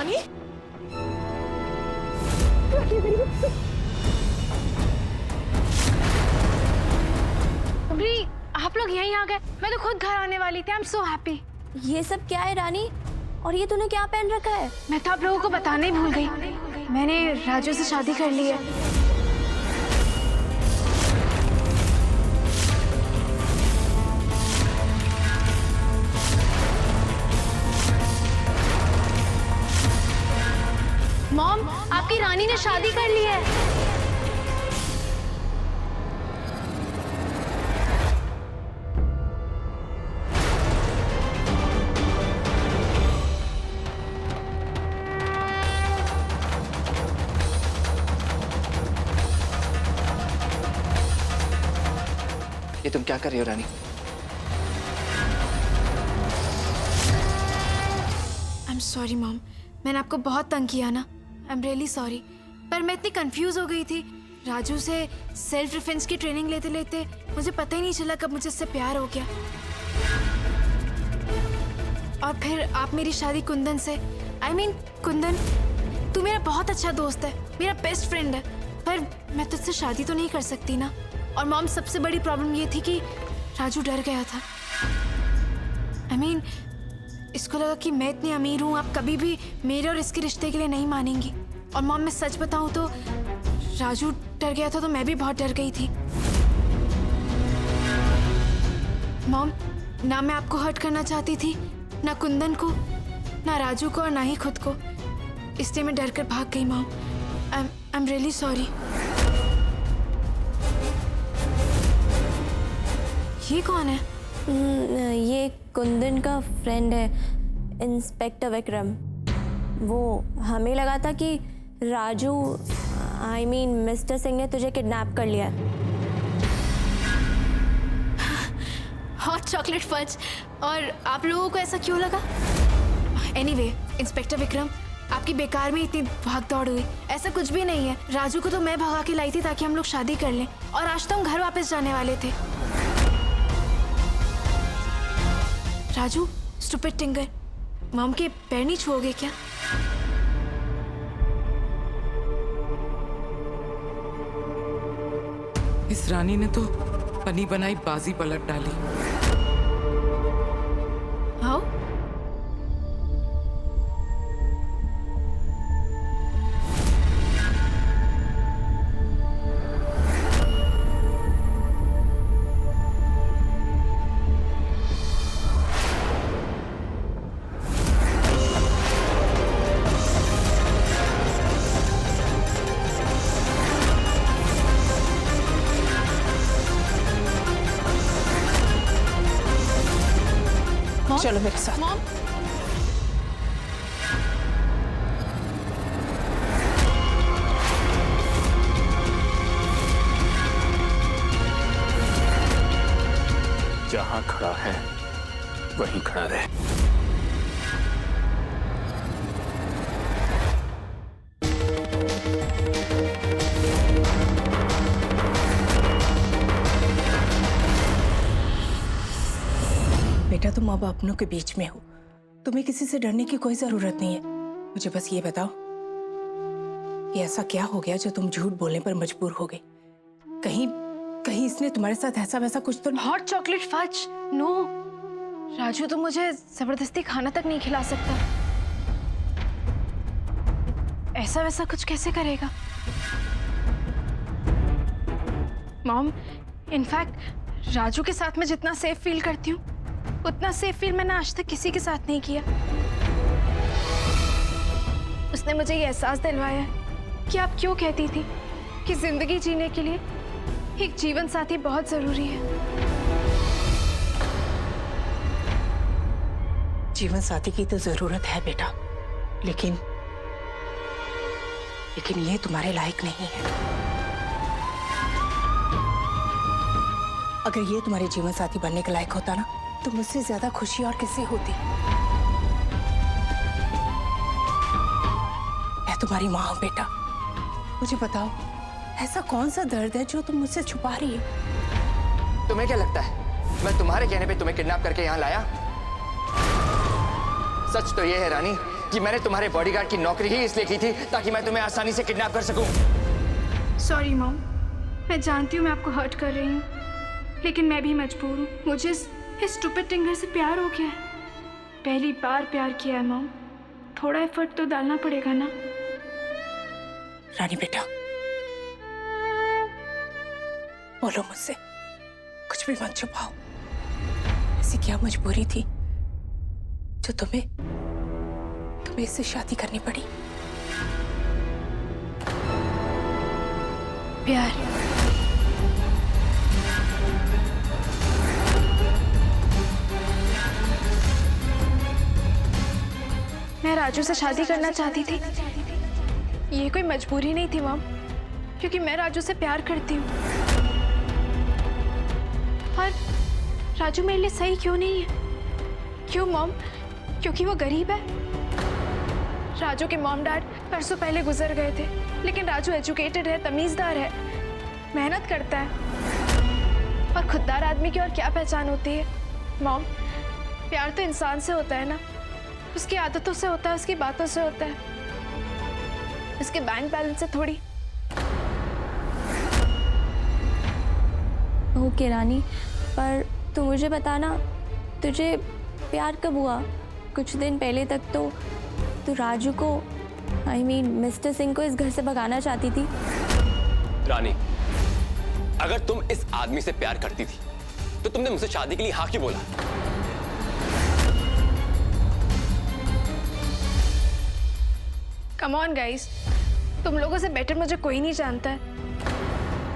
रानी? आप लोग यहीं आ गए। मैं तो खुद घर आने वाली थी। I am so happy. ये सब क्या है रानी? और ये तूने क्या पहन रखा है? मैं तो आप लोगों को बताना ही भूल गई। मैंने राजू से शादी कर ली है। मॉम, आपकी रानी ने शादी कर ली है। ये तुम क्या कर रही हो रानी? आई एम सॉरी मॉम, मैंने आपको बहुत तंग किया ना। I am really sorry. पर मैं इतनी कंफ्यूज हो गई थी। राजू से सेल्फ डिफेंस की ट्रेनिंग लेते लेते मुझे पता ही नहीं चला कब मुझे इससे प्यार हो गया। और फिर आप मेरी शादी कुंदन से। आई मीन कुंदन, तू मेरा बहुत अच्छा दोस्त है, मेरा बेस्ट फ्रेंड है, पर मैं तुझसे शादी तो नहीं कर सकती ना। और मॉम, सबसे बड़ी प्रॉब्लम ये थी कि राजू डर गया था। आई मीन इसको लगा कि मैं इतनी अमीर हूँ, आप कभी भी मेरे और इसके रिश्ते के लिए नहीं मानेंगी। और मॉम, मैं सच बताऊँ तो राजू डर गया था तो मैं भी बहुत डर गई थी। मॉम, ना मैं आपको हर्ट करना चाहती थी, ना कुंदन को, ना राजू को, और ना ही खुद को। इसलिए मैं डर कर भाग गई mom. I am really sorry. ये कौन है? ये कुंदन का फ्रेंड है, इंस्पेक्टर विक्रम। वो हमें लगा था कि Raju, I mean mister Singh ने तुझे किडनैप कर लिया है। Hot chocolate fudge. और आप लोगों को ऐसा क्यों लगा? एनीवे, इंस्पेक्टर विक्रम, आपकी बेकार में इतनी भाग दौड़ हुई। ऐसा कुछ भी नहीं है। राजू को तो मैं भगा के लाई थी ताकि हम लोग शादी कर लें, और आज तो हम घर वापस जाने वाले थे। राजू, स्टूपिड टिंगर, मॉम के पैर नहीं छुओगे क्या? इस रानी ने तो बनी बनाई बाजी पलट डाली। आओ। चलो मेरे साथ। मॉम, जहां खड़ा है वहीं खड़ा रहे। बेटा, तुम अब अपनों के बीच में हो, तुम्हें किसी से डरने की कोई जरूरत नहीं है। मुझे बस ये बताओ कि ऐसा क्या हो गया जो तुम झूठ बोलने पर मजबूर हो गई? कहीं कहीं इसने तुम्हारे साथ ऐसा वैसा कुछ तो नहीं? Hot chocolate fudge. No, Raju तो मुझे जबरदस्ती खाना तक नहीं खिला सकता। ऐसा वैसा कुछ कैसे करेगा? मॉम, इनफैक्ट राजू के साथ मैं जितना सेफ फील करती हूँ, उतना सेफ फील मैंने आज तक किसी के साथ नहीं किया। उसने मुझे ये एहसास दिलवाया है कि आप क्यों कहती थी कि जिंदगी जीने के लिए एक जीवन साथी बहुत जरूरी है। जीवन साथी की तो जरूरत है बेटा, लेकिन ये तुम्हारे लायक नहीं है। अगर ये तुम्हारे जीवन साथी बनने के लायक होता ना, तो मुझसे ज्यादा खुशी और किसे होती। मैं तुम्हारी माँ हूं बेटा। मुझे बताओ, ऐसा कौन सा दर्द है जो तुम मुझसे छुपा रही हो? तुम्हें क्या लगता है मैं तुम्हारे कहने पे तुम्हें किडनैप करके यहाँ लाया? सच तो ये है रानी कि मैंने तुम्हारे बॉडीगार्ड की नौकरी ही इसलिए की थी ताकि मैं तुम्हें आसानी से किडनैप कर सकूं। सॉरी मॉम, मैं जानती हूँ मैं आपको हर्ट कर रही हूँ, लेकिन मैं भी मजबूर हूँ। मुझे इस स्टूपिड टिंगर से प्यार हो गया है। पहली बार प्यार किया है मॉम, थोड़ा एफर्ट तो डालना पड़ेगा ना। रानी बेटा, बोलो मुझसे, कुछ भी मत छुपाओ। ऐसी क्या मजबूरी थी जो तुम्हें इससे शादी करनी पड़ी? प्यार। मैं राजू से शादी करना चाहती थी। ये कोई मजबूरी नहीं थी मॉम, क्योंकि मैं राजू से प्यार करती हूँ। और राजू मेरे लिए सही क्यों नहीं है? क्यों मॉम? क्योंकि वो गरीब है। राजू के मॉम डैड परसों पहले गुजर गए थे, लेकिन राजू एजुकेटेड है, तमीजदार है, मेहनत करता है। और खुददार आदमी की और क्या पहचान होती है मॉम? प्यार तो इंसान से होता है ना, उसकी आदतों से होता है, उसकी बातों से होता है, उसके बैंक बैलेंस से थोड़ी। ओके रानी, पर तू मुझे बताना, तुझे प्यार कब हुआ? कुछ दिन पहले तक तो तू राजू को, I mean मिस्टर सिंह को इस घर से भगाना चाहती थी। रानी, अगर तुम इस आदमी से प्यार करती थी तो तुमने मुझसे शादी के लिए हाँ क्यों बोला? कम ऑन गाइस, तुम लोगों से बेटर मुझे कोई नहीं जानता है।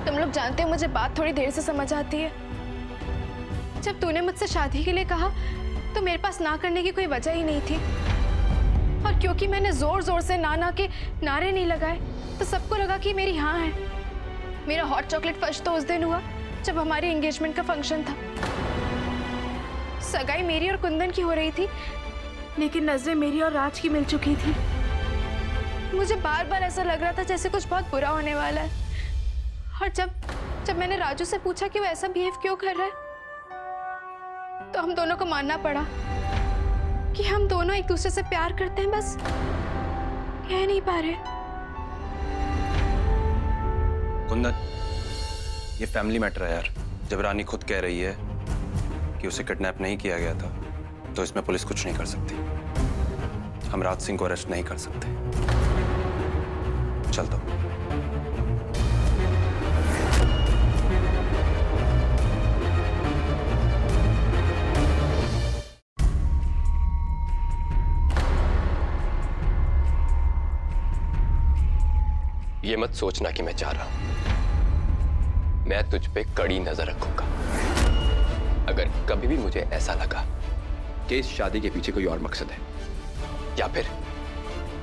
तुम लोग जानते हो मुझे बात थोड़ी देर से समझ आती है। जब तूने मुझसे शादी के लिए कहा तो मेरे पास ना करने की कोई वजह ही नहीं थी, और क्योंकि मैंने जोर जोर से ना के नारे नहीं लगाए तो सबको लगा कि मेरी हाँ है। मेरा हॉट चॉकलेट फर्स्ट तो उस दिन हुआ जब हमारी एंगेजमेंट का फंक्शन था। सगाई मेरी और कुंदन की हो रही थी, लेकिन नजरें मेरी और राज की मिल चुकी थी। मुझे बार बार ऐसा लग रहा था जैसे कुछ बहुत बुरा होने वाला है। और जब मैंने राजू से पूछा कि वो ऐसा बिहेव क्यों कर रहा है, तो हम दोनों को मानना पड़ा कि हम दोनों एक दूसरे से प्यार करते हैं, बस कह नहीं पा रहे। कुंदन, ये फैमिली मैटर है यार। जब रानी खुद कह रही है कि उसे किडनैप नहीं किया गया था, तो इसमें पुलिस कुछ नहीं कर सकती। हम राज सिंह को अरेस्ट नहीं कर सकते। चल दो। ये मत सोचना कि मैं चाह रहा हूं। मैं तुझ पे कड़ी नजर रखूंगा। अगर कभी भी मुझे ऐसा लगा कि इस शादी के पीछे कोई और मकसद है, या फिर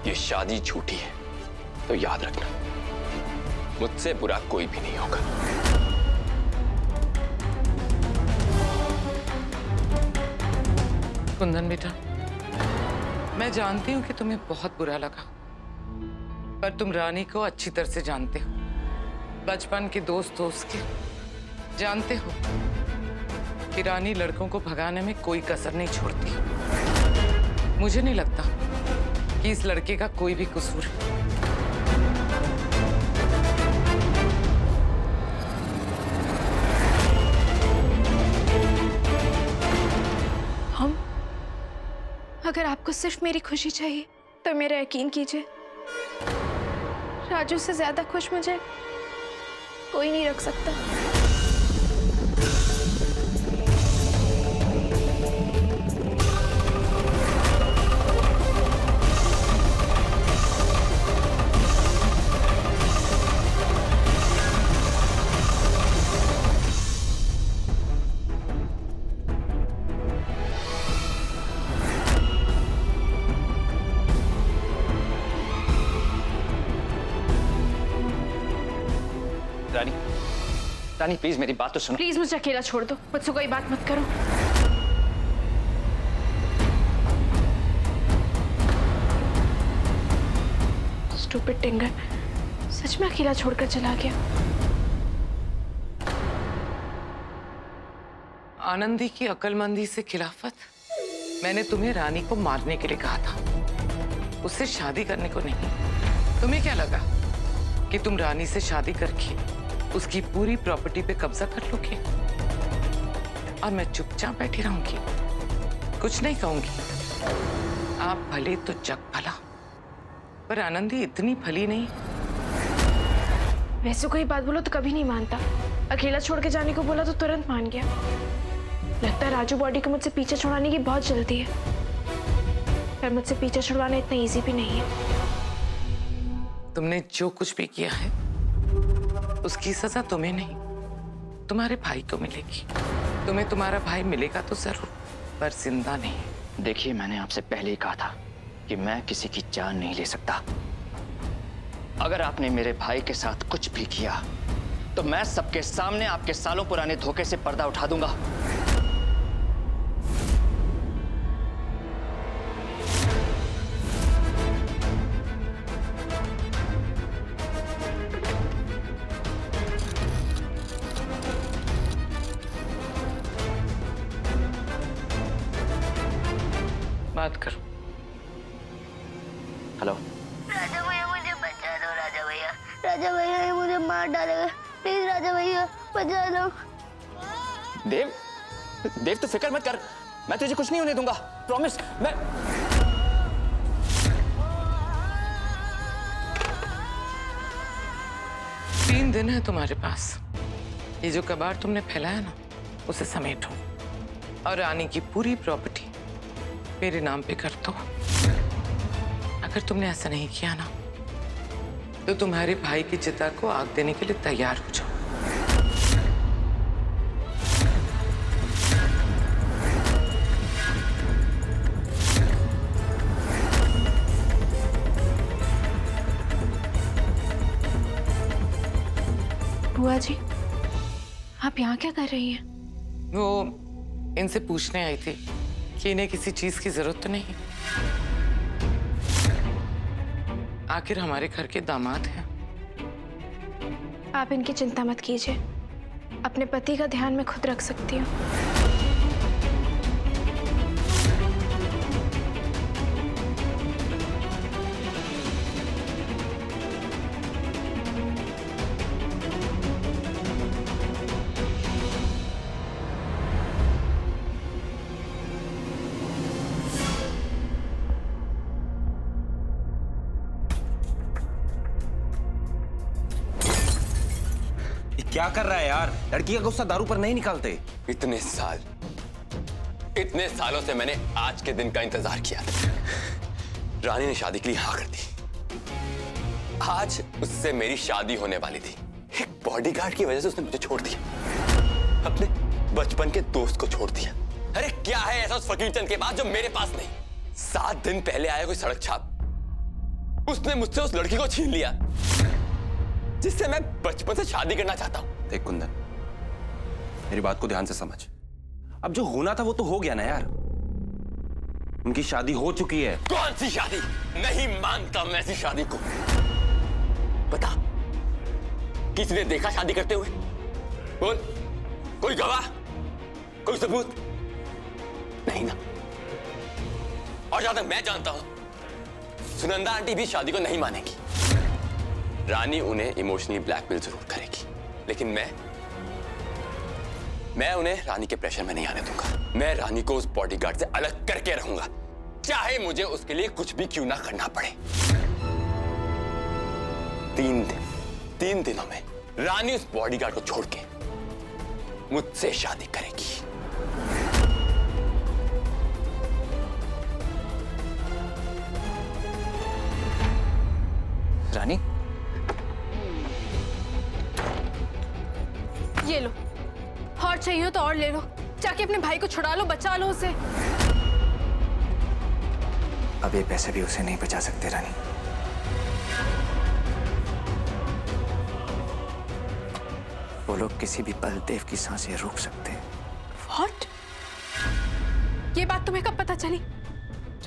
ये शादी झूठी है, तो याद रखना, मुझसे बुरा कोई भी नहीं होगा। कुंदन बेटा, मैं जानती हूँ कि तुम्हें बहुत बुरा लगा, पर तुम रानी को अच्छी तरह से जानते हो। बचपन के दोस्त हो उसके, जानते हो कि रानी लड़कों को भगाने में कोई कसर नहीं छोड़ती। मुझे नहीं लगता कि इस लड़के का कोई भी कसूर है। हम, अगर आपको सिर्फ मेरी खुशी चाहिए तो मेरा यकीन कीजिए, राजू से ज्यादा खुश मुझे कोई नहीं रख सकता। रानी, रानी प्लीज मेरी बात तो सुनो। प्लीज मुझे अकेला छोड़ दो, मुझसे कोई बात मत करो। स्टूपिड टिंगर सच में अकेला छोड़कर चला गया। आनंदी की अक्लमंदी से खिलाफत। मैंने तुम्हें रानी को मारने के लिए कहा था, उससे शादी करने को नहीं। तुम्हें क्या लगा कि तुम रानी से शादी करके उसकी पूरी प्रॉपर्टी पे कब्जा कर लोगे और मैं चुपचाप बैठी रहूंगी, कुछ नहीं कहूंगी? आप भले तो जग भला, पर आनंदी इतनी भली नहीं। वैसे कोई बात बोलो तो कभी नहीं मानता, अकेला छोड़ के जाने को बोला तो तुरंत मान गया। लगता है राजू बॉडी को मुझसे पीछे छुड़ाने की बहुत जल्दी है, पर मुझसे पीछे छुड़वाना इतना इजी भी नहीं है। तुमने जो कुछ भी किया है उसकी सजा तुम्हें नहीं, तुम्हारे भाई को मिलेगी। तुम्हें तुम्हारा भाई मिलेगा तो जरूर, पर जिंदा नहीं। देखिए, मैंने आपसे पहले ही कहा था कि मैं किसी की जान नहीं ले सकता। अगर आपने मेरे भाई के साथ कुछ भी किया तो मैं सबके सामने आपके सालों पुराने धोखे से पर्दा उठा दूंगा। बात करो। हेलो। राजा भैया मुझे बचा दो। राजा भैया, राजा भैया ये मुझे मार डालेगा। प्लीज राजा भैया बचा दो। देव, देव तू फिक्र मत कर, मैं तुझे कुछ नहीं होने दूंगा, प्रॉमिस। मैं 3 दिन है तुम्हारे पास। ये जो कबाड़ तुमने फैलाया ना, उसे समेटो और रानी की पूरी प्रॉपर्टी मेरे नाम पे कर दो। अगर तुमने ऐसा नहीं किया ना, तो तुम्हारे भाई की चिता को आग देने के लिए तैयार हो जाओ। बुआ जी, आप यहाँ क्या कर रही हैं? वो इनसे पूछने आई थी कि इन्हें किसी चीज की जरूरत तो नहीं। आखिर हमारे घर के दामाद हैं। आप इनकी चिंता मत कीजिए, अपने पति का ध्यान मैं खुद रख सकती हूँ। क्या कर रहा है यार? लड़की का गुस्सा दारू पर नहीं निकालते। इतने सालों से मैंने आज के दिन का इंतजार किया था। रानी ने शादी के लिए हाँ कर दी। आज उससे मेरी शादी होने वाली थी। एक बॉडीगार्ड की वजह से उसने मुझे छोड़ दिया, अपने बचपन के दोस्त को छोड़ दिया। अरे क्या है ऐसा उस फकीर चंद के पास जो मेरे पास नहीं? 7 दिन पहले आया कोई सड़क छाप, उसने मुझसे उस लड़की को छीन लिया जिससे मैं बचपन से शादी करना चाहता हूं। देख कुंदन, मेरी बात को ध्यान से समझ। अब जो होना था वो तो हो गया ना यार। उनकी शादी हो चुकी है। कौन सी शादी? नहीं मानता मैं ऐसी शादी को। बता, किसी ने देखा शादी करते हुए? बोल, कोई गवाह, कोई सबूत? नहीं ना। और जहां तक मैं जानता हूं, सुनंदा आंटी भी शादी को नहीं मानेगी। रानी उन्हें इमोशनली ब्लैकमेल जरूर करेगी, लेकिन मैं उन्हें रानी के प्रेशर में नहीं आने दूंगा। मैं रानी को उस बॉडीगार्ड से अलग करके रहूंगा, चाहे मुझे उसके लिए कुछ भी क्यों ना करना पड़े। 3 दिनों में रानी उस बॉडीगार्ड को छोड़ के मुझसे शादी करेगी। रानी, ये लो, और चाहिए हो तो और ले लो, जाके अपने भाई को छुड़ा लो, बचा लो उसे। अब ये पैसे भी उसे नहीं बचा सकते रानी। वो लोग किसी भी पल देव की सांसें रोक सकते हैं। What? ये बात तुम्हें कब पता चली?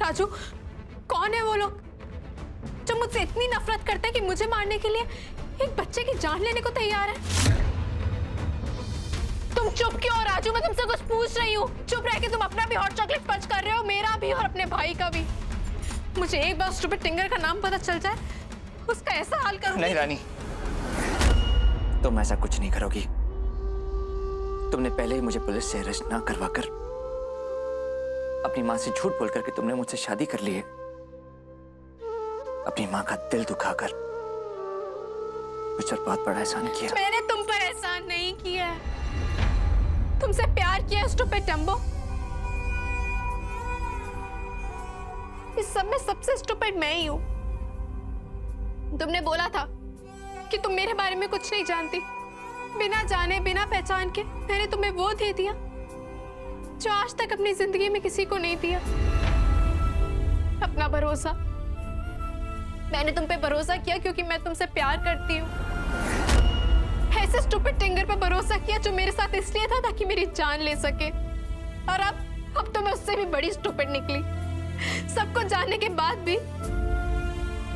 राजू, कौन है वो लोग जो मुझसे इतनी नफरत करते हैं कि मुझे मारने के लिए एक बच्चे की जान लेने को तैयार है? तुम चुप क्यों हो राजू? मैं तुमसे कुछ पूछ रही हूँ। चुप रह के तुम अपना भी हॉट चॉकलेट पंच कर रहे हो, मेरा भी और अपने भाई का भी। मुझे एक बार स्टूपिड टिंगर का नाम पता चल जाए, उसका ऐसा हाल करूंगी। नहीं रानी, तुम ऐसा कुछ नहीं करोगी। तुमने पहले ही मुझे पुलिस से अरेस्ट ना करवाकर अपनी माँ से झूठ बोल करके तुमने मुझसे शादी कर ली है। अपनी माँ का दिल दुखाकर मुझ पर बहुत बड़ा एहसान किया। मैंने तुम पर एहसान नहीं किया है, तुमसे प्यार किया स्टूपिड डम्बो। इस सब में सबसे स्टूपिड मैं ही हूं। तुमने बोला था कि तुम मेरे बारे में कुछ नहीं जानती। बिना जाने बिना पहचान के मैंने तुम्हें वो दे दिया जो आज तक अपनी जिंदगी में किसी को नहीं दिया, अपना भरोसा। मैंने तुम पे भरोसा किया क्योंकि मैं तुमसे प्यार करती हूँ। ऐसे स्टूपिड टिंगर पे भरोसा किया जो मेरे साथ इसलिए था ताकि मेरी जान ले सके। और अब तो मैं उससे भी बड़ी स्टूपिड निकली। सब कुछ जानने के बाद भी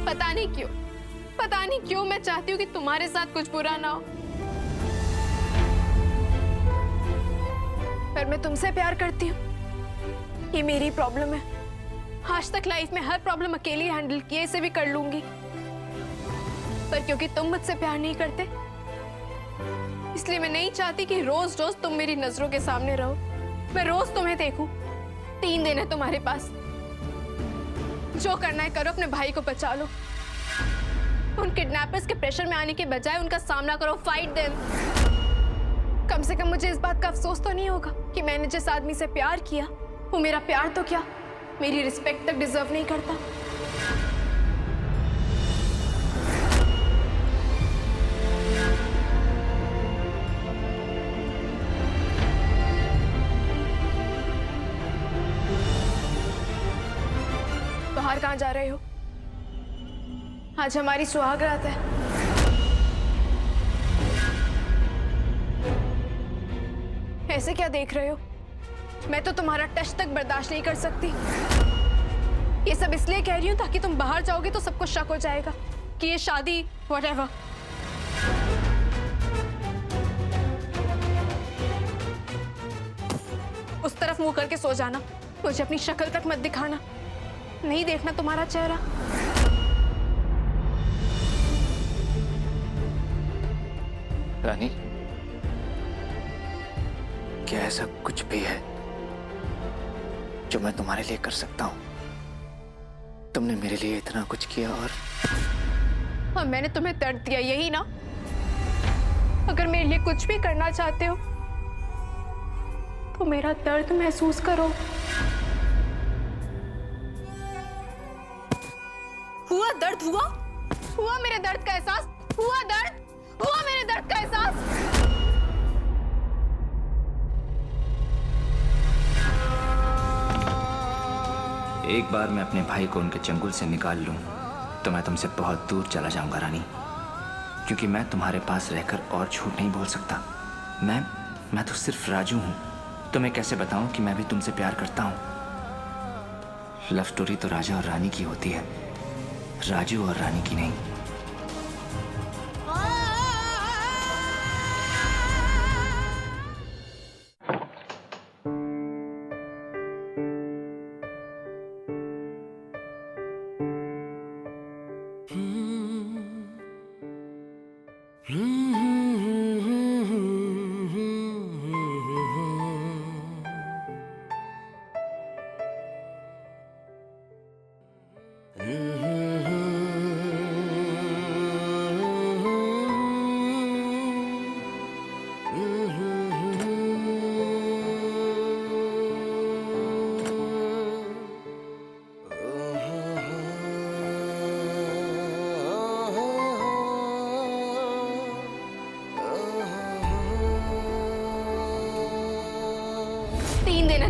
पता नहीं क्यों मैं चाहती हूँ कि तुम्हारे साथ कुछ बुरा ना हो। पर मैं तुमसे प्यार करती हूँ, ये मेरी प्रॉब्लम है। आज तक लाइफ में हर प्रॉब्लम अकेली हैंडल किए, इसे भी कर लूंगी। पर क्योंकि तुम मुझसे प्यार नहीं करते, इसलिए मैं नहीं चाहती कि रोज रोज तुम मेरी नजरों के सामने रहो, मैं रोज तुम्हें देखूं। 3 दिन है तुम्हारे पास, जो करना है करो, अपने भाई को बचा लो। उन किडनैपर्स के प्रेशर में आने के बजाय उनका सामना करो, फाइट देम। कम से कम मुझे इस बात का अफसोस तो नहीं होगा कि मैंने जिस आदमी से प्यार किया वो मेरा प्यार तो क्या, मेरी रिस्पेक्ट तक डिजर्व नहीं करता। बाहर कहाँ जा रहे हो? आज हमारी सुहाग रात है। ऐसे क्या देख रहे हो? मैं तो तुम्हारा टच तक बर्दाश्त नहीं कर सकती। ये सब इसलिए कह रही हूँ ताकि तुम बाहर जाओगे तो सबको शक हो जाएगा कि ये शादी व्हाटएवर। उस तरफ मुंह करके सो जाना, मुझे अपनी शक्ल तक मत दिखाना, नहीं देखना तुम्हारा चेहरा। रानी, क्या ऐसा कुछ भी है जो मैं तुम्हारे लिए कर सकता हूं? तुमने मेरे लिए इतना कुछ किया और मैंने तुम्हें दर्द दिया, यही ना? अगर मेरे लिए कुछ भी करना चाहते हो तो मेरा दर्द महसूस करो। हुआ दर्द? हुआ मेरे दर्द का एहसास? हुआ दर्द? हुआ मेरे दर्द का एहसास? एक बार मैं अपने भाई को उनके चंगुल से निकाल लूं तो मैं तुमसे बहुत दूर चला जाऊंगा रानी, क्योंकि मैं तुम्हारे पास रहकर और झूठ नहीं बोल सकता। मैं तो सिर्फ राजू हूं। तुम्हें कैसे बताऊं कि मैं भी तुमसे प्यार करता हूं। लव स्टोरी तो राजा और रानी की होती है, राजू और रानी की नहीं।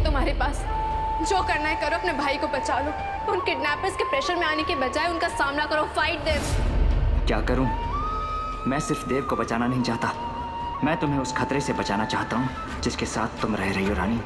तुम्हारे पास जो करना है करो, अपने भाई को बचा लो। उन किडनैपर्स के प्रेशर में आने के बजाय उनका सामना करो, फाइट देम। क्या करूं? मैं सिर्फ देव को बचाना नहीं चाहता, मैं तुम्हें उस खतरे से बचाना चाहता हूं जिसके साथ तुम रह रही हो रानी।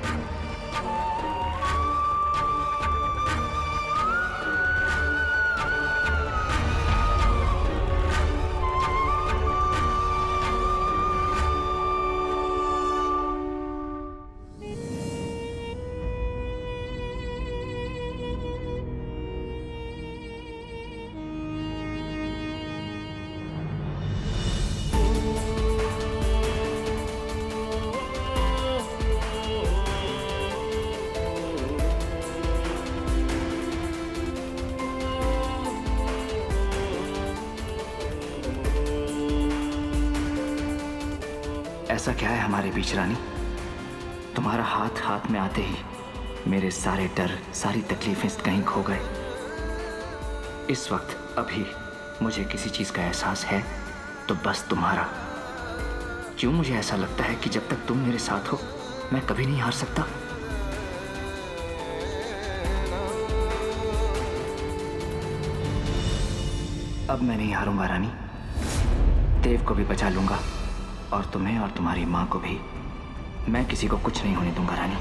ऐसा क्या है हमारे बीच रानी? तुम्हारा हाथ हाथ में आते ही मेरे सारे डर, सारी तकलीफें कहीं खो गए। इस वक्त अभी मुझे किसी चीज का एहसास है तो बस तुम्हारा। क्यों मुझे ऐसा लगता है कि जब तक तुम मेरे साथ हो मैं कभी नहीं हार सकता। अब मैं नहीं हारूंगा रानी। देव को भी बचा लूंगा और तुम्हें और तुम्हारी माँ को भी। मैं किसी को कुछ नहीं होने दूंगा रानी।